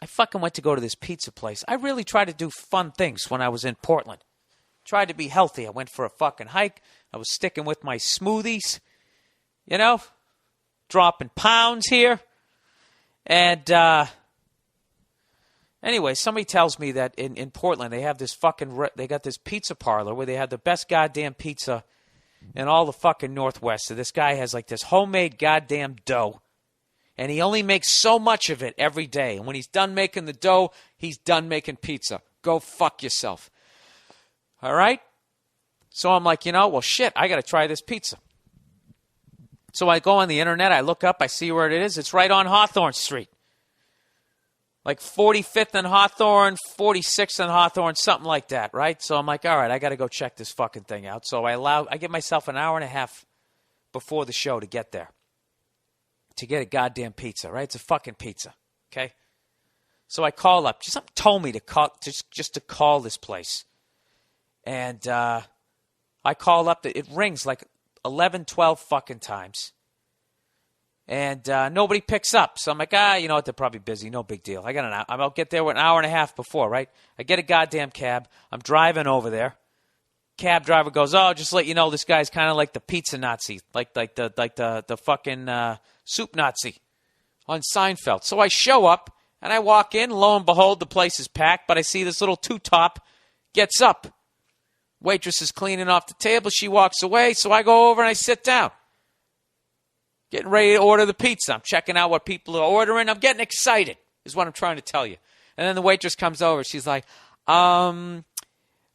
I fucking went to go to this pizza place. I really tried to do fun things when I was in Portland. Tried to be healthy. I went for a fucking hike. I was sticking with my smoothies, you know, dropping pounds here. And anyway, somebody tells me that in Portland they have this they got this pizza parlor where they have the best goddamn pizza in all the fucking Northwest. So this guy has like this homemade goddamn dough. And he only makes so much of it every day. And when he's done making the dough, he's done making pizza. Go fuck yourself. All right? So I'm like, well, shit, I got to try this pizza. So I go on the internet, I look up, I see where it is. It's right on Hawthorne Street. Like 45th and Hawthorne, 46th and Hawthorne, something like that, right? So I'm like, all right, I got to go check this fucking thing out. So I give myself an hour and a half before the show to get there. To get a goddamn pizza, right? It's a fucking pizza, okay? So I call up. Something told me to call, just to call this place. And I call up. It rings like 11, 12 fucking times. And nobody picks up. So I'm like, you know what? They're probably busy. No big deal. I'll get there an hour and a half before, right? I get a goddamn cab. I'm driving over there. Cab driver goes, just let you know, this guy's kind of like the pizza Nazi, like the fucking soup Nazi on Seinfeld. So I show up and I walk in. Lo and behold, the place is packed. But I see this little two-top gets up. Waitress is cleaning off the table. She walks away. So I go over and I sit down, getting ready to order the pizza. I'm checking out what people are ordering. I'm getting excited, is what I'm trying to tell you. And then the waitress comes over. She's like,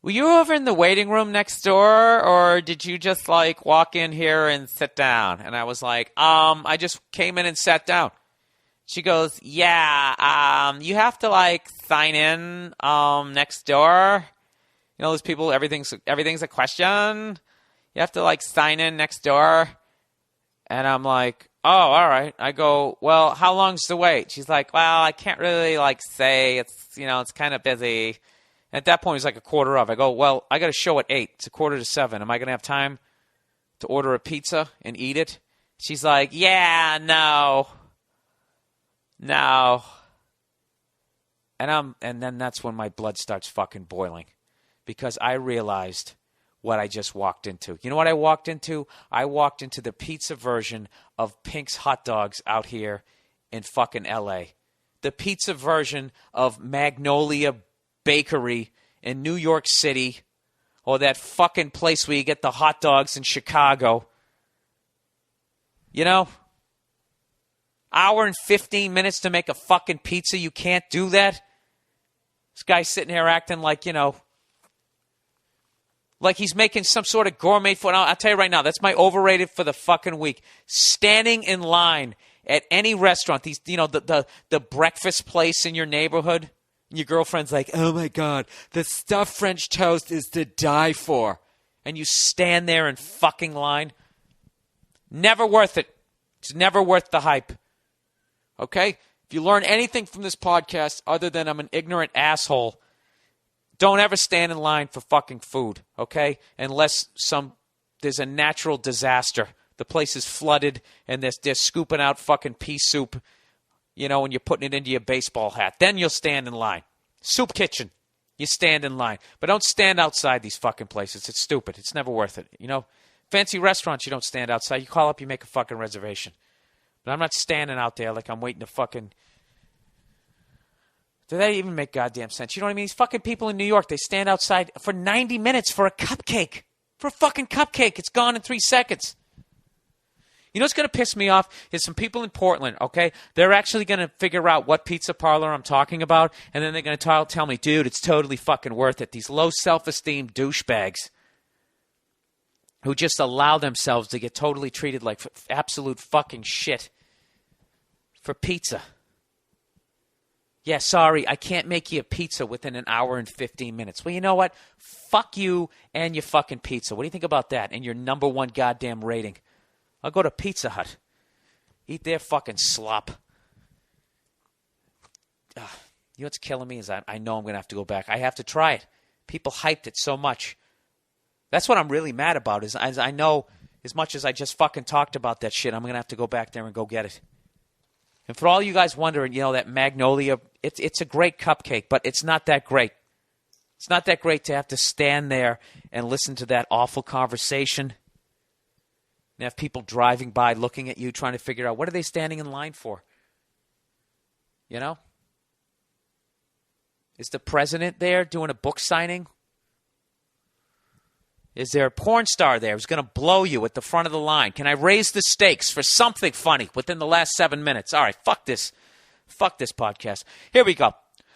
were you over in the waiting room next door, or did you just, like, walk in here and sit down? And I was like, I just came in and sat down. She goes, yeah, you have to, like, sign in next door. You know, those people, everything's a question. You have to, like, sign in next door. And I'm like, oh, all right. I go, well, how long's the wait? She's like, well, I can't really, like, say. It's kind of busy. At that point, it's like a quarter of. I go, well, I got a show at 8. It's 6:45. Am I going to have time to order a pizza and eat it? She's like, yeah, no. And then that's when my blood starts fucking boiling, because I realized what I just walked into. You know what I walked into? I walked into the pizza version of Pink's Hot Dogs out here in fucking L.A. The pizza version of Magnolia Bakery in New York City, or that fucking place where you get the hot dogs in Chicago. You know? Hour and 15 minutes to make a fucking pizza. You can't do that. This guy's sitting here acting like, like he's making some sort of gourmet food. I'll tell you right now, that's my overrated for the fucking week. Standing in line at any restaurant, these, the breakfast place in your neighborhood. Your girlfriend's like, oh, my God, the stuffed French toast is to die for. And you stand there in fucking line. Never worth it. It's never worth the hype. Okay? If you learn anything from this podcast other than I'm an ignorant asshole, don't ever stand in line for fucking food, okay? Unless there's a natural disaster. The place is flooded and they're scooping out fucking pea soup, and you're putting it into your baseball hat. Then you'll stand in line. Soup kitchen, you stand in line. But don't stand outside these fucking places. It's stupid. It's never worth it. Fancy restaurants, you don't stand outside. You call up, you make a fucking reservation. But I'm not standing out there like I'm waiting to fucking... Do that even make goddamn sense? You know what I mean? These fucking people in New York, they stand outside for 90 minutes for a cupcake. For a fucking cupcake. It's gone in 3 seconds. You know what's going to piss me off is some people in Portland, okay? They're actually going to figure out what pizza parlor I'm talking about, and then they're going to tell me, dude, it's totally fucking worth it. These low self-esteem douchebags who just allow themselves to get totally treated like absolute fucking shit for pizza. Yeah, sorry, I can't make you a pizza within an hour and 15 minutes. Well, you know what? Fuck you and your fucking pizza. What do you think about that? And your number one goddamn rating. I'll go to Pizza Hut. Eat their fucking slop. You know what's killing me is I know I'm going to have to go back. I have to try it. People hyped it so much. That's what I'm really mad about is I know as much as I just fucking talked about that shit, I'm going to have to go back there and go get it. And for all you guys wondering, that Magnolia it's a great cupcake, but it's not that great. It's not that great to have to stand there and listen to that awful conversation and have people driving by looking at you trying to figure out what are they standing in line for? You know? Is the president there doing a book signing? Is there a porn star there who's going to blow you at the front of the line? Can I raise the stakes for something funny within the last 7 minutes? All right, fuck this. Fuck this podcast. Here we go.